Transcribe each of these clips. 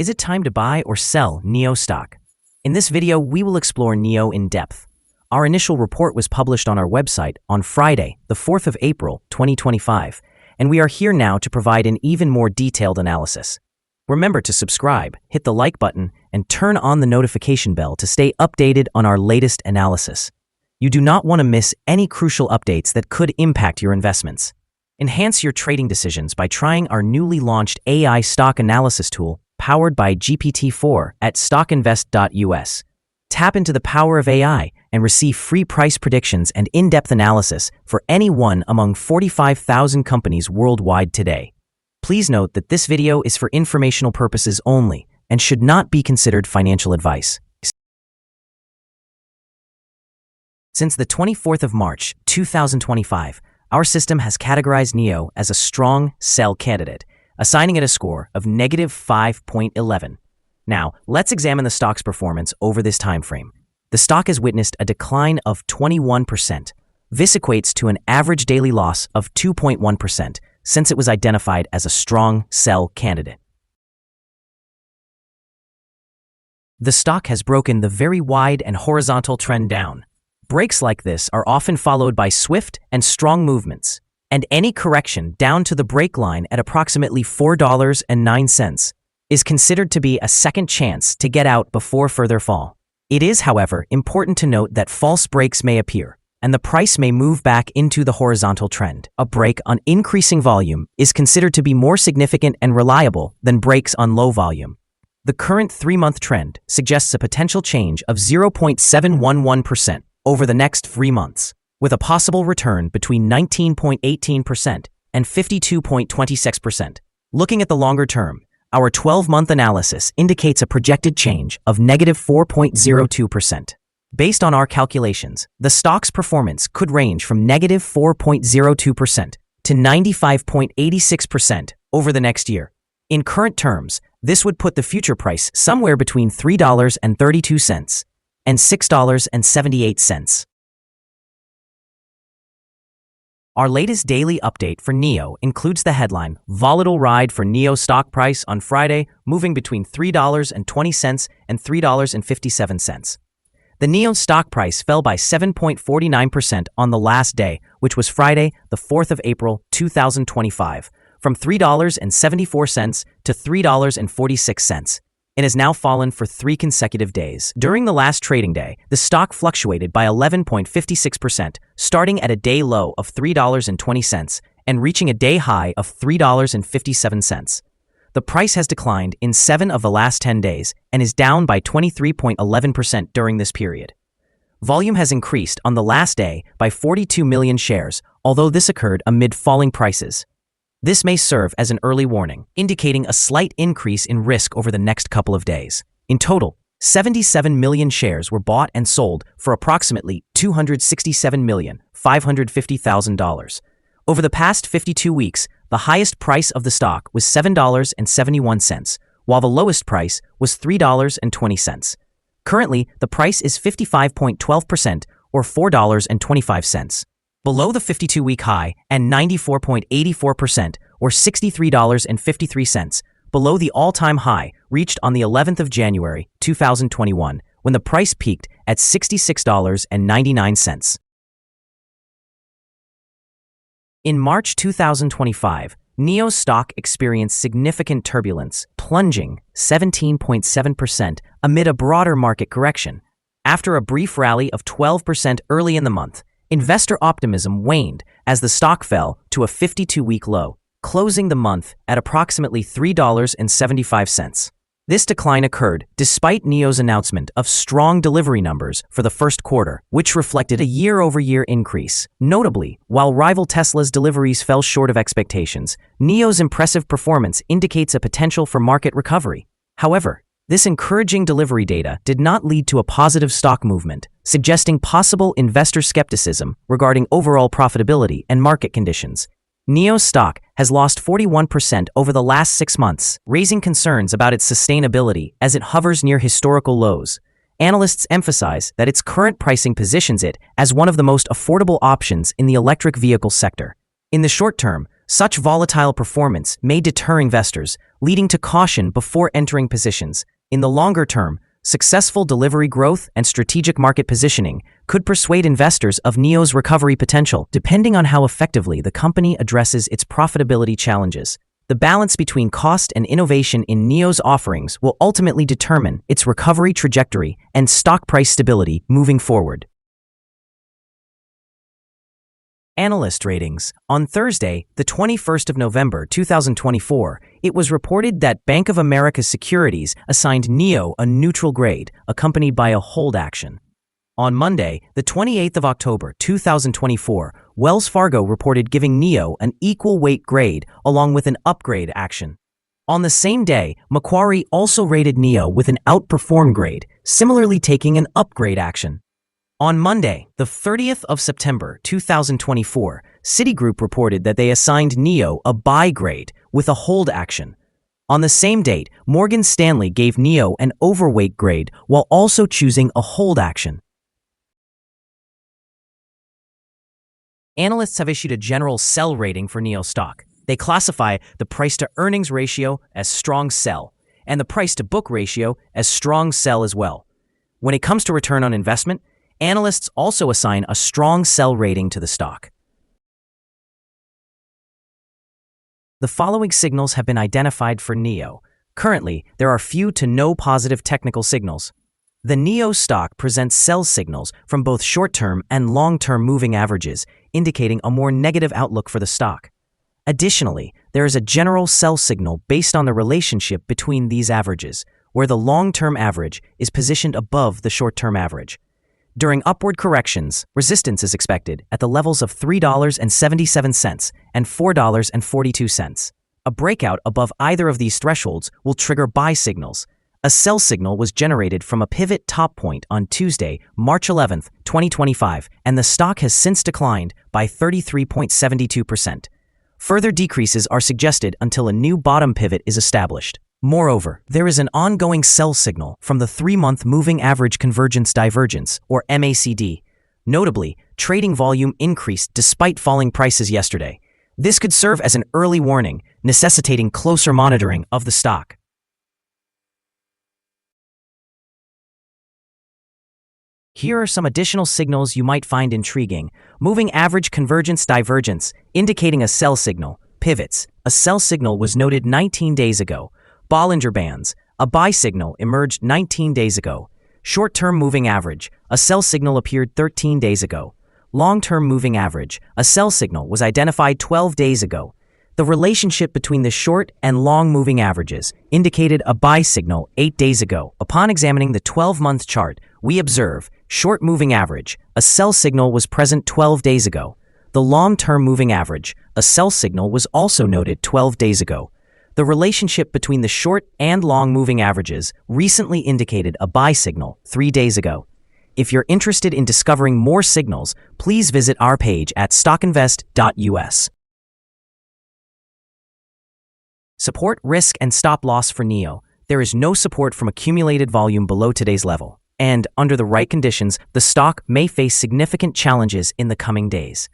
Is it time to buy or sell NIO stock? In this video, we will explore NIO in depth. Our initial report was published on our website on Friday, the 4th of April, 2025, and we are here now to provide an even more detailed analysis. Remember to subscribe, hit the like button, and turn on the notification bell to stay updated on our latest analysis. You do not want to miss any crucial updates that could impact your investments. Enhance your trading decisions by trying our newly launched AI stock analysis tool powered by GPT-4 at StockInvest.us. Tap into the power of AI and receive free price predictions and in-depth analysis for any one among 45,000 companies worldwide today. Please note that this video is for informational purposes only and should not be considered financial advice. Since the 24th of March, 2025, our system has categorized NIO as a strong sell candidate, assigning it a score of -5.11. Now, let's examine the stock's performance over this time frame. The stock has witnessed a decline of 21%. This equates to an average daily loss of 2.1% since it was identified as a strong sell candidate. The stock has broken the very wide and horizontal trend down. Breaks like this are often followed by swift and strong movements, and any correction down to the break line at approximately $4.09 is considered to be a second chance to get out before further fall. It is, however, important to note that false breaks may appear, and the price may move back into the horizontal trend. A break on increasing volume is considered to be more significant and reliable than breaks on low volume. The current 3-month trend suggests a potential change of 0.711% over the next 3 months, with a possible return between 19.18% and 52.26%. Looking at the longer term, our 12-month analysis indicates a projected change of -4.02%. Based on our calculations, the stock's performance could range from -4.02% to 95.86% over the next year. In current terms, this would put the future price somewhere between $3.32 and $6.78. Our latest daily update for NIO includes the headline, Volatile Ride for NIO Stock Price on Friday, moving between $3.20 and $3.57. The NIO stock price fell by 7.49% on the last day, which was Friday, the 4th of April, 2025, from $3.74 to $3.46. It has now fallen for 3 consecutive days. During the last trading day, the stock fluctuated by 11.56%, starting at a day low of $3.20 and reaching a day high of $3.57. The price has declined in 7 of the last 10 days and is down by 23.11% during this period. Volume has increased on the last day by 42 million shares, although this occurred amid falling prices. This may serve as an early warning, indicating a slight increase in risk over the next couple of days. In total, 77 million shares were bought and sold for approximately $267,550,000. Over the past 52 weeks, the highest price of the stock was $7.71, while the lowest price was $3.20. Currently, the price is 55.12% or $4.25. Below the 52-week high and 94.84% or $63.53, below the all-time high reached on the 11th of January, 2021, when the price peaked at $66.99. In March 2025, NIO stock experienced significant turbulence, plunging 17.7% amid a broader market correction. After a brief rally of 12% early in the month, investor optimism waned as the stock fell to a 52-week low, closing the month at approximately $3.75. This decline occurred despite NIO's announcement of strong delivery numbers for the first quarter, which reflected a year-over-year increase. Notably, while rival Tesla's deliveries fell short of expectations, NIO's impressive performance indicates a potential for market recovery. However, this encouraging delivery data did not lead to a positive stock movement, suggesting possible investor skepticism regarding overall profitability and market conditions. NIO's stock has lost 41% over the last 6 months, raising concerns about its sustainability as it hovers near historical lows. Analysts emphasize that its current pricing positions it as one of the most affordable options in the electric vehicle sector. In the short term, Such volatile performance may deter investors, leading to caution before entering positions. In the longer term, successful delivery growth and strategic market positioning could persuade investors of NIO's recovery potential, depending on how effectively the company addresses its profitability challenges. The balance between cost and innovation in NIO's offerings will ultimately determine its recovery trajectory and stock price stability moving forward. Analyst ratings. On Thursday, the 21st of November 2024, it was reported that Bank of America Securities assigned NIO a neutral grade, accompanied by a hold action. On Monday, the 28th of October 2024, Wells Fargo reported giving NIO an equal weight grade along with an upgrade action. On the same day, Macquarie also rated NIO with an outperform grade, similarly taking an upgrade action. On Monday, the 30th of September 2024, Citigroup reported that they assigned NIO a buy grade with a hold action. On the same date, Morgan Stanley gave NIO an overweight grade while also choosing a hold action. Analysts have issued a general sell rating for NIO stock. They classify the price-to-earnings ratio as strong sell and the price-to-book ratio as strong sell as well. When it comes to return on investment, analysts also assign a strong sell rating to the stock. The following signals have been identified for NIO. Currently, there are few to no positive technical signals. The NIO stock presents sell signals from both short-term and long-term moving averages, indicating a more negative outlook for the stock. Additionally, there is a general sell signal based on the relationship between these averages, where the long-term average is positioned above the short-term average. During upward corrections, resistance is expected at the levels of $3.77 and $4.42. A breakout above either of these thresholds will trigger buy signals. A sell signal was generated from a pivot top point on Tuesday, March 11, 2025, and the stock has since declined by 33.72%. Further decreases are suggested until a new bottom pivot is established. Moreover, there is an ongoing sell signal from the 3-month Moving Average Convergence Divergence, or MACD. Notably, trading volume increased despite falling prices yesterday. This could serve as an early warning, necessitating closer monitoring of the stock. Here are some additional signals you might find intriguing. Moving Average Convergence Divergence, indicating a sell signal. Pivots. A sell signal was noted 19 days ago. Bollinger Bands. A buy signal emerged 19 days ago. Short-term moving average. A sell signal appeared 13 days ago. Long-term moving average. A sell signal was identified 12 days ago. The relationship between the short and long moving averages indicated a buy signal 8 days ago. Upon examining the 12-month chart, we observe short moving average. A sell signal was present 12 days ago. The long-term moving average. A sell signal was also noted 12 days ago. The relationship between the short and long moving averages recently indicated a buy signal 3 days ago. If you're interested in discovering more signals, please visit our page at StockInvest.us. Support, risk, and stop loss for NIO. There is no support from accumulated volume below today's level, and under the right conditions, the stock may face significant challenges in the coming days.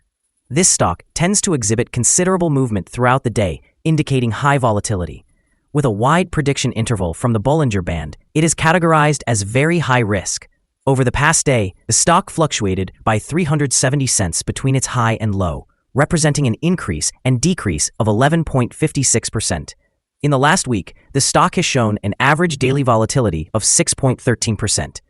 This stock tends to exhibit considerable movement throughout the day, indicating high volatility. With a wide prediction interval from the Bollinger Band, it is categorized as very high risk. Over the past day, the stock fluctuated by 370 cents between its high and low, representing an increase and decrease of 11.56%. In the last week, the stock has shown an average daily volatility of 6.13%.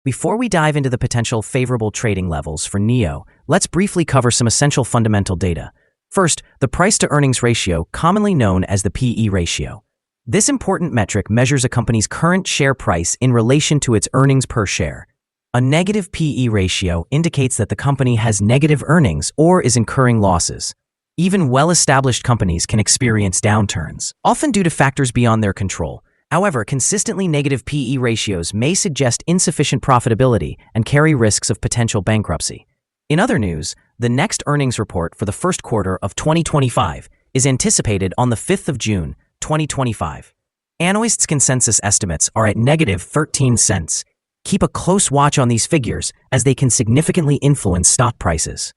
Before we dive into the potential favorable trading levels for NIO, let's briefly cover some essential fundamental data. First, the price-to-earnings ratio, commonly known as the PE ratio. This important metric measures a company's current share price in relation to its earnings per share. A negative PE ratio indicates that the company has negative earnings or is incurring losses. Even well-established companies can experience downturns, often due to factors beyond their control. However, consistently negative PE ratios may suggest insufficient profitability and carry risks of potential bankruptcy. In other news, the next earnings report for the first quarter of 2025 is anticipated on the 5th of June, 2025. Analysts' consensus estimates are at negative 13 cents. Keep a close watch on these figures as they can significantly influence stock prices.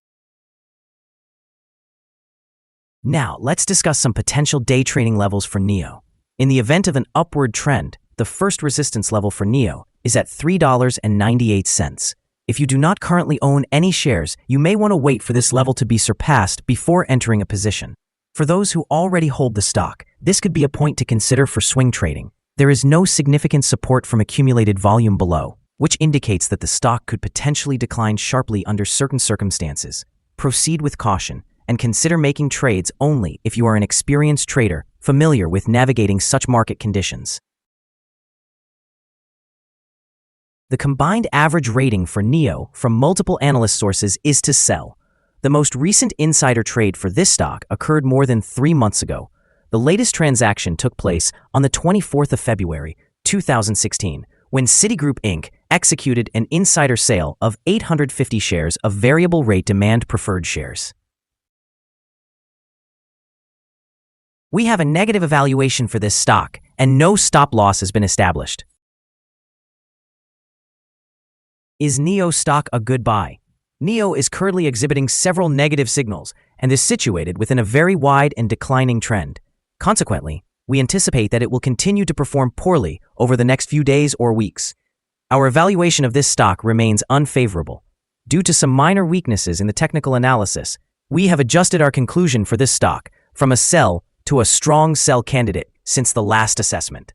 Now, let's discuss some potential day trading levels for NIO. In the event of an upward trend, the first resistance level for NIO is at $3.98. If you do not currently own any shares, you may want to wait for this level to be surpassed before entering a position. For those who already hold the stock, this could be a point to consider for swing trading. There is no significant support from accumulated volume below, which indicates that the stock could potentially decline sharply under certain circumstances. Proceed with caution and consider making trades only if you are an experienced trader familiar with navigating such market conditions. The combined average rating for NIO from multiple analyst sources is to sell. The most recent insider trade for this stock occurred more than 3 months ago. The latest transaction took place on the 24th of February, 2016, when Citigroup Inc. executed an insider sale of 850 shares of variable rate demand preferred shares. We have a negative evaluation for this stock, and no stop loss has been established. Is NIO stock a good buy? NIO is currently exhibiting several negative signals and is situated within a very wide and declining trend. Consequently, we anticipate that it will continue to perform poorly over the next few days or weeks. Our evaluation of this stock remains unfavorable. Due to some minor weaknesses in the technical analysis, we have adjusted our conclusion for this stock from a sell to a strong sell candidate since the last assessment.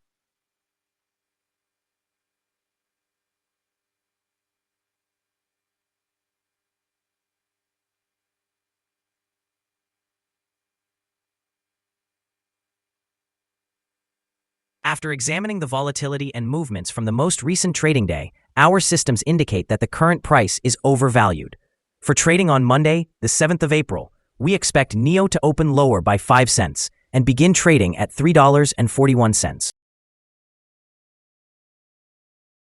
After examining the volatility and movements from the most recent trading day, our systems indicate that the current price is overvalued. For trading on Monday, the 7th of April, we expect NIO to open lower by 5 cents and begin trading at $3.41.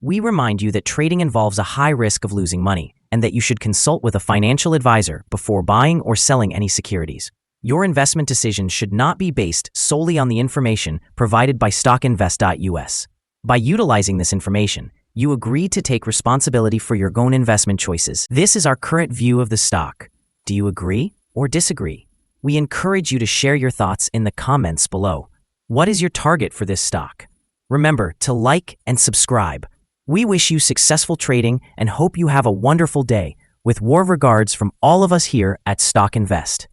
We remind you that trading involves a high risk of losing money and that you should consult with a financial advisor before buying or selling any securities. Your investment decisions should not be based solely on the information provided by StockInvest.us. By utilizing this information, you agree to take responsibility for your own investment choices. This is our current view of the stock. Do you agree or disagree? We encourage you to share your thoughts in the comments below. What is your target for this stock? Remember to like and subscribe. We wish you successful trading and hope you have a wonderful day. With warm regards from all of us here at Stock Invest.